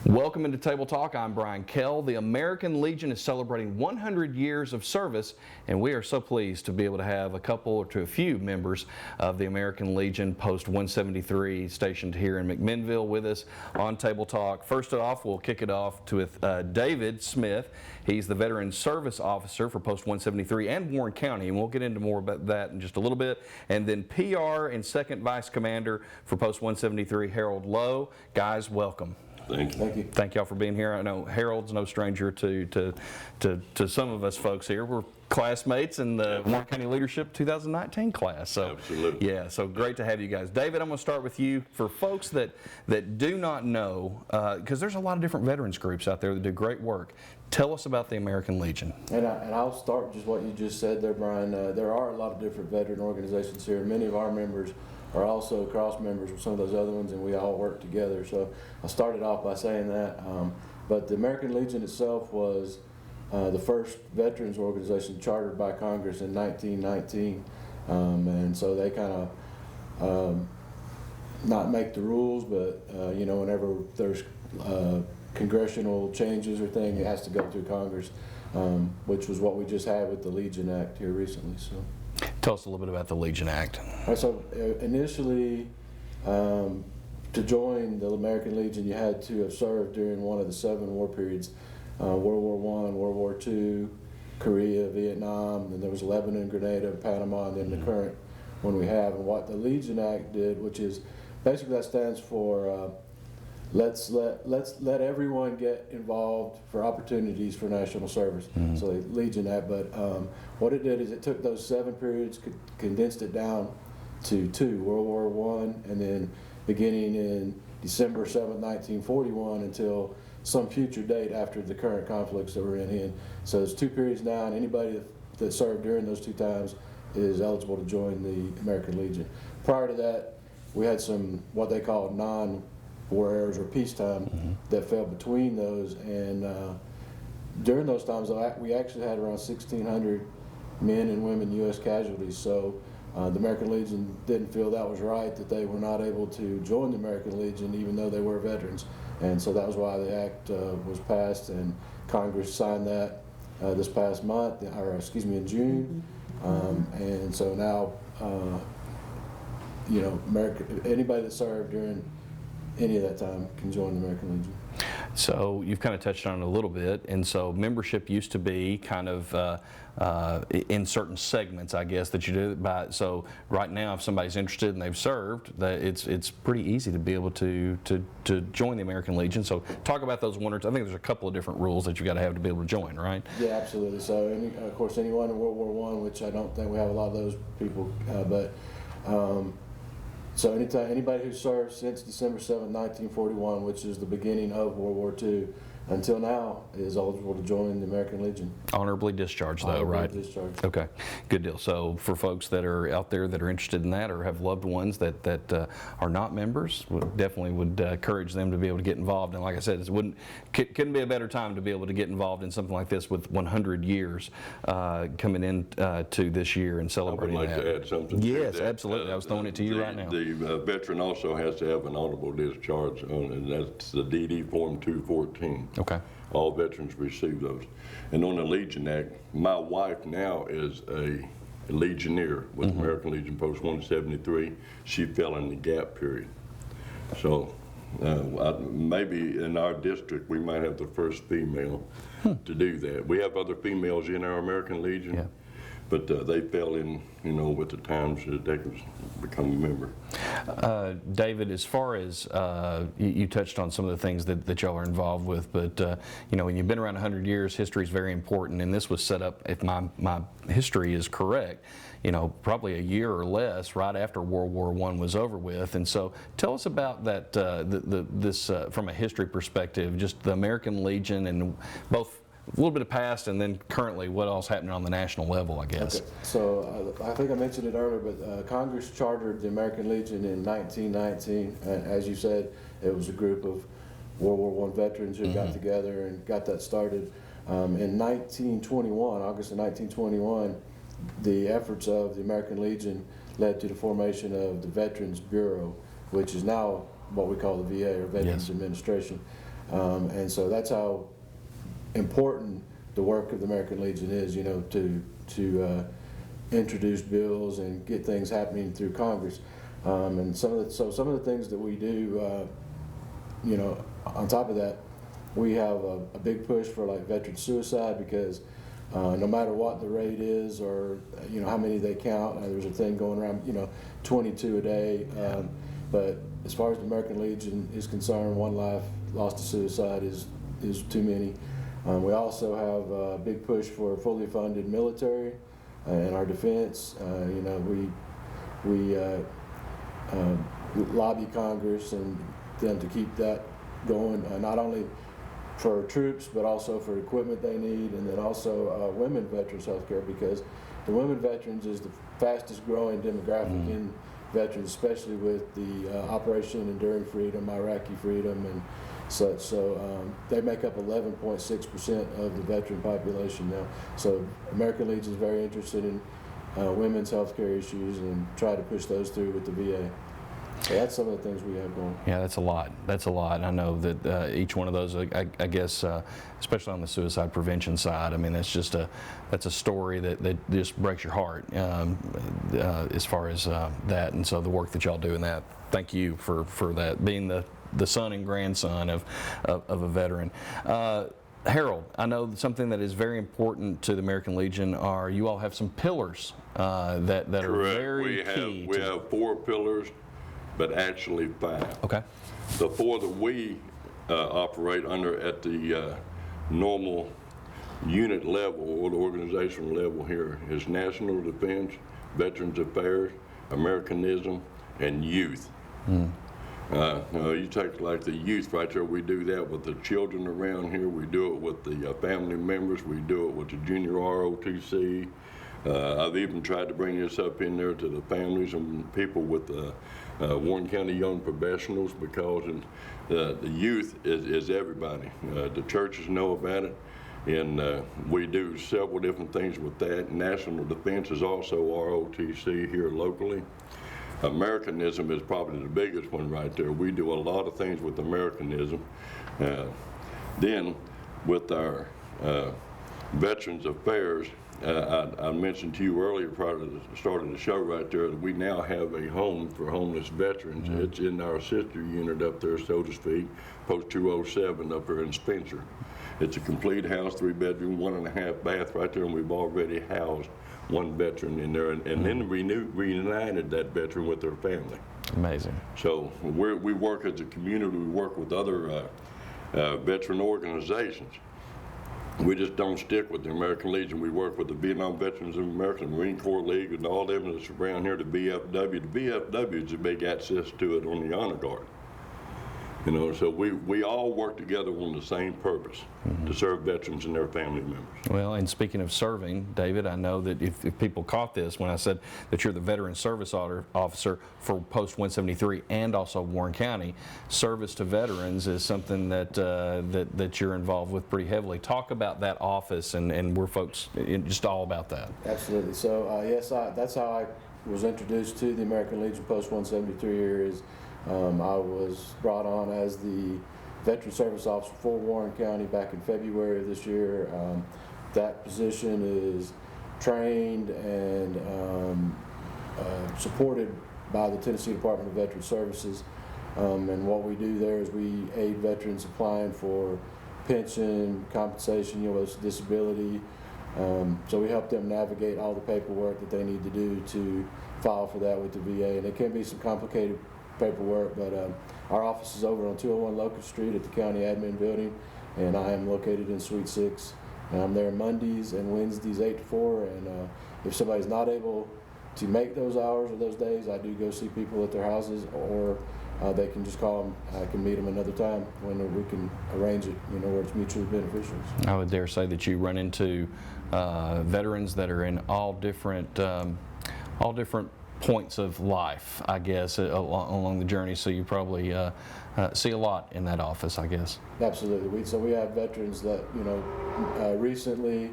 Welcome into Table Talk. I'm Brian Kell. The American Legion is celebrating 100 years of service, and we are so pleased to be able to have a few members of the American Legion Post 173 stationed here in McMinnville with us on Table Talk. First off, we'll kick it off with David Smith. He's the Veteran Service Officer for Post 173 and Warren County, and we'll get into more about that in just a little bit. And then PR and Second Vice Commander for Post 173, Harold Lough. Guys, welcome. Thank you. Thank you. Thank y'all for being here. I know Harold's no stranger to some of us folks here. We're classmates in the Warren County Leadership 2019 class. So, absolutely. Yeah, so great to have you guys. David, I'm going to start with you. For folks that do not know, because there's a lot of different veterans groups out there that do great work, tell us about the American Legion. And I'll start just what you just said there, Brian. There are a lot of different veteran organizations here. Many of our members are also cross members with some of those other ones, and we all work together. So I started off by saying that. But the American Legion itself was the first veterans organization chartered by Congress in 1919. And so they kind of not make the rules, but you know, whenever there's congressional changes or thing, it has to go through Congress, which was what we just had with the Legion Act here recently. So. Tell us a little bit about the Legion Act. All right, so initially, to join the American Legion, you had to have served during one of the 7 war periods, World War I, World War II, Korea, Vietnam, and there was Lebanon, Grenada, Panama, and then the current one we have. And what the Legion Act did, which is basically that stands for let's let everyone get involved for opportunities for national service. So the Legion Act, but what it did is it took those 7 periods, condensed it down to 2, World War I, and then beginning in December 7th, 1941 until some future date after the current conflicts that we're in. So it's 2 periods now, and anybody that served during those 2 times is eligible to join the American Legion. Prior to that, we had some what they call non-war eras or peacetime that fell between those, and during those times we actually had around 1,600 men and women U.S. casualties. So the American Legion didn't feel that was right, that they were not able to join the American Legion even though they were veterans. And so that was why the act was passed, and Congress signed that this past month, or excuse me, in June. And so now, you know, anybody that served during any of that time can join the American Legion. So you've kind of touched on it a little bit, and so membership used to be kind of in certain segments, I guess, that you do it by. So right now, if somebody's interested and they've served, it's pretty easy to be able to join the American Legion. So talk about those I think there's a couple of different rules that you got to have to be able to join, right? Yeah, absolutely. So of course, anyone in World War I, which I don't think we have a lot of those people, but. So anybody who served since December 7, 1941, which is the beginning of World War II, until now is eligible to join the American Legion. Honorably discharged, though, right? Honorably discharged. Okay, good deal. So for folks that are out there that are interested in that or have loved ones that are not members, definitely would encourage them to be able to get involved. And like I said, couldn't be a better time to be able to get involved in something like this with 100 years coming in to this year and celebrating that. I would like to add something. Yes, to that. absolutely. I was throwing it to you right now. The veteran also has to have an honorable discharge, and that's the DD Form 214. Okay. All veterans receive those. And on the Legion Act, my wife now is a Legionnaire with American Legion Post 173. She fell in the gap period. So maybe in our district we might have the first female to do that. We have other females in our American Legion, but they fell in, with the times that they could become a member. David, as far as you touched on some of the things that y'all are involved with, but when you've been around 100 years, history is very important, and this was set up, if my history is correct, probably a year or less right after World War I was over with. And so tell us about that, this from a history perspective, just the American Legion, and both a little bit of past and then currently what else happening on the national level, I guess. Okay. So I think I mentioned it earlier, but Congress chartered the American Legion in 1919. And as you said, it was a group of World War I veterans who got together and got that started. In 1921, August of 1921, the efforts of the American Legion led to the formation of the Veterans Bureau, which is now what we call the VA, or Veterans Administration. And so that's how important the work of the American Legion is, to introduce bills and get things happening through Congress. And some of the things that we do, on top of that, we have a big push for like veteran suicide, because no matter what the rate is, or how many they count, there's a thing going around, 22 a day. But as far as the American Legion is concerned, one life lost to suicide is too many. We also have a big push for fully funded military and our defense. We lobby Congress and them to keep that going, not only for troops, but also for equipment they need, and then also women veterans health care, because the women veterans is the fastest growing demographic in veterans, especially with the Operation Enduring Freedom, Iraqi Freedom, and such. So they make up 11.6% of the veteran population now. So American Legion is very interested in women's health care issues and try to push those through with the VA. So that's some of the things we have going. Yeah, that's a lot. That's a lot. I know that each one of those, I guess, especially on the suicide prevention side, I mean, that's a story that just breaks your heart as far as that. And so the work that y'all do in that, thank you for that, being the son and grandson of a veteran. Harold, I know something that is very important to the American Legion are you all have some pillars that are very key. We have 4 pillars, but actually 5. Okay. The 4 that we operate under at the normal unit level or the organizational level here is national defense, veterans affairs, Americanism, and youth. You take like the youth right there, we do that with the children around here, we do it with the family members, we do it with the junior ROTC. I've even tried to bring this up in there to the families and people with the Warren County Young Professionals, because the youth is everybody. The churches know about it, and we do several different things with that. National Defense is also ROTC here locally. Americanism is probably the biggest one right there. We do a lot of things with Americanism. Then with our Veterans Affairs, I mentioned to you earlier prior to the start of the show right there that we now have a home for homeless veterans. It's in our sister unit up there, so to speak, Post 207 up there in Spencer. It's a complete house, 3-bedroom, 1.5 bath right there, and we've already housed 1 veteran in there, and then reunited that veteran with their family. Amazing. So we work as a community, we work with other veteran organizations. We just don't stick with the American Legion. We work with the Vietnam Veterans of America, the Marine Corps League, and all them that's around here, the VFW. The VFW is a big access to it on the Honor Guard. So we all work together on the same purpose, to serve veterans and their family members. Well, and speaking of serving, David, I know that if people caught this when I said that you're the Veteran Service Officer for Post 173 and also Warren County, service to veterans is something that you're involved with pretty heavily. Talk about that office, and we're folks just all about that. Absolutely. So yes, that's how I was introduced to the American Legion Post 173 here. Is I was brought on as the Veteran Service Officer for Warren County back in February of this year. That position is trained and supported by the Tennessee Department of Veteran Services. And what we do there is we aid veterans applying for pension, compensation, disability, So we help them navigate all the paperwork that they need to do to file for that with the VA. And it can be some complicated paperwork, but our office is over on 201 Lough Street at the County Admin Building, and I am located in Suite 6. And I'm there Mondays and Wednesdays 8 to 4, and if somebody's not able to make those hours or those days, I do go see people at their houses, or they can just call them. I can meet them another time when we can arrange it, where it's mutually beneficial. I would dare say that you run into veterans that are in all different points of life, I guess, along the journey. So you probably see a lot in that office, I guess. Absolutely. So we have veterans that recently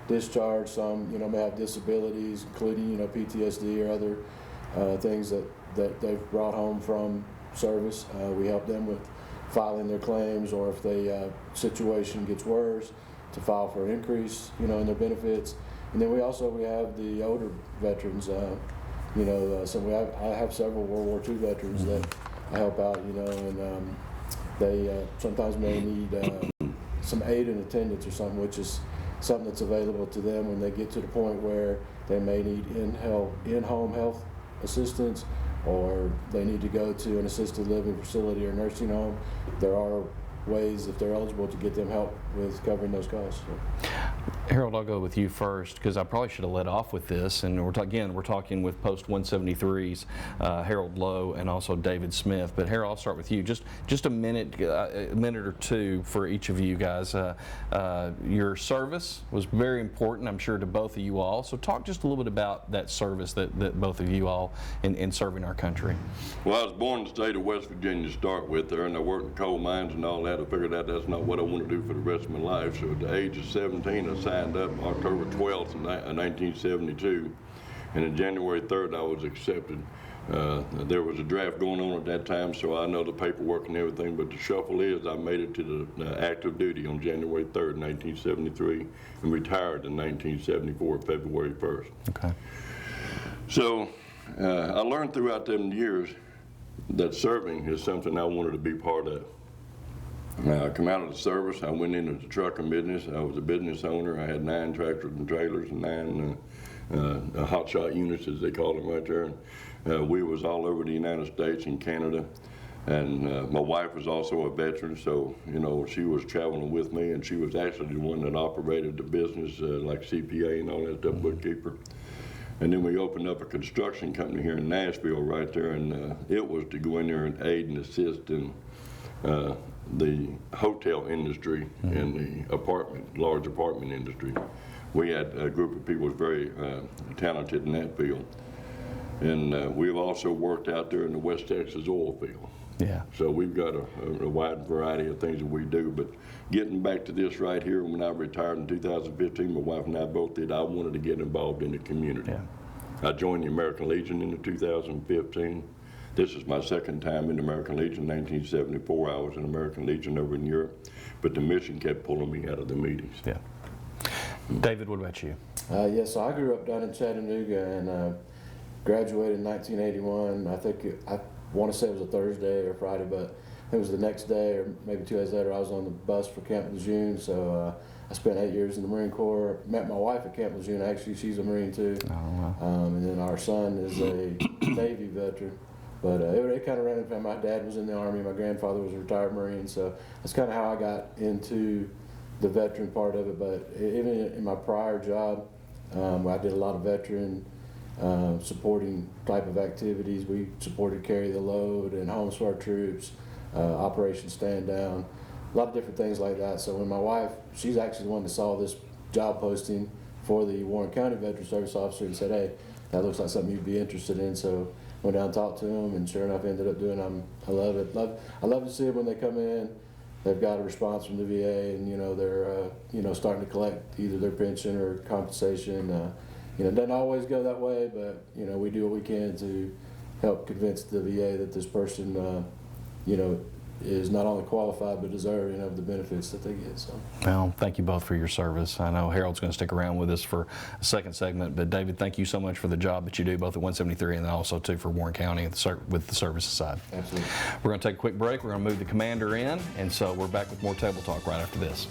discharged. Some may have disabilities, including PTSD or other things that they've brought home from service. We help them with filing their claims, or if the situation gets worse, to file for an increase in their benefits. And then we have the older veterans. So I have several World War II veterans that I help out, and they sometimes may need some aid in attendance or something, which is something that's available to them when they get to the point where they may need in-home health assistance, or they need to go to an assisted living facility or nursing home. There are ways, if they're eligible, to get them help with covering those costs. So. Harold, I'll go with you first, because I probably should have led off with this. And we're talking with Post 173's Harold Lough and also David Smith. But Harold, I'll start with you. Just a minute or two for each of you guys. Your service was very important, I'm sure, to both of you all. So talk just a little bit about that service that both of you all in serving our country. Well, I was born in the state of West Virginia to start with there, and I worked in coal mines and all that. I figured out that's not what I want to do for the rest of my life. So at the age of 17, I signed up October 12th, 1972, and on January 3rd, I was accepted. There was a draft going on at that time, so I know the paperwork and everything, but the shuffle is I made it to the active duty on January 3rd, 1973, and retired in 1974, February 1st. Okay. So I learned throughout them years that serving is something I wanted to be part of. I come out of the service, I went into the trucking business. I was a business owner. I had 9 tractors and trailers and 9 hotshot units, as they call them right there. We was all over the United States and Canada. And my wife was also a veteran, so she was traveling with me, and she was actually the one that operated the business, like CPA and all that stuff, bookkeeper. And then we opened up a construction company here in Nashville right there, and it was to go in there and aid and assist in the hotel industry and the large apartment industry. We had a group of people who was very talented in that field. And we've also worked out there in the West Texas oil field. Yeah. So we've got a wide variety of things that we do. But getting back to this right here, when I retired in 2015, my wife and I both did, I wanted to get involved in the community. Yeah. I joined the American Legion in 2015. This is my second time in the American Legion. 1974, I was in American Legion over in Europe, but the mission kept pulling me out of the meetings. Yeah. David, what about you? So I grew up down in Chattanooga and graduated in 1981. I want to say it was a Thursday or Friday, but it was the next day or maybe 2 days later. I was on the bus for Camp Lejeune, so I spent 8 years in the Marine Corps. Met my wife at Camp Lejeune. Actually, she's a Marine too. Oh, wow. And then our son is a Navy veteran. But it kind of ran in the family. My dad was in the Army. My grandfather was a retired Marine. So that's kind of how I got into the veteran part of it. But even in my prior job, I did a lot of veteran supporting type of activities. We supported Carry the Load and Homes for Our Troops, Operation Stand Down, a lot of different things like that. So when my wife, she's actually the one that saw this job posting for the Warren County Veteran Service Officer and said, hey, that looks like something you'd be interested in. So went down and talked to them, and sure enough ended up doing them. I love it. I love to see them when they come in. They've got a response from the VA, and they're starting to collect either their pension or compensation. It doesn't always go that way, but we do what we can to help convince the VA that this person is not only qualified but deserving of the benefits that they get. So. Well, thank you both for your service. I know Harold's going to stick around with us for a second segment, but David, thank you so much for the job that you do both at 173 and then also too for Warren County with the services side. Absolutely. We're going to take a quick break. We're going to move the commander in, and so we're back with more Table Talk right after this.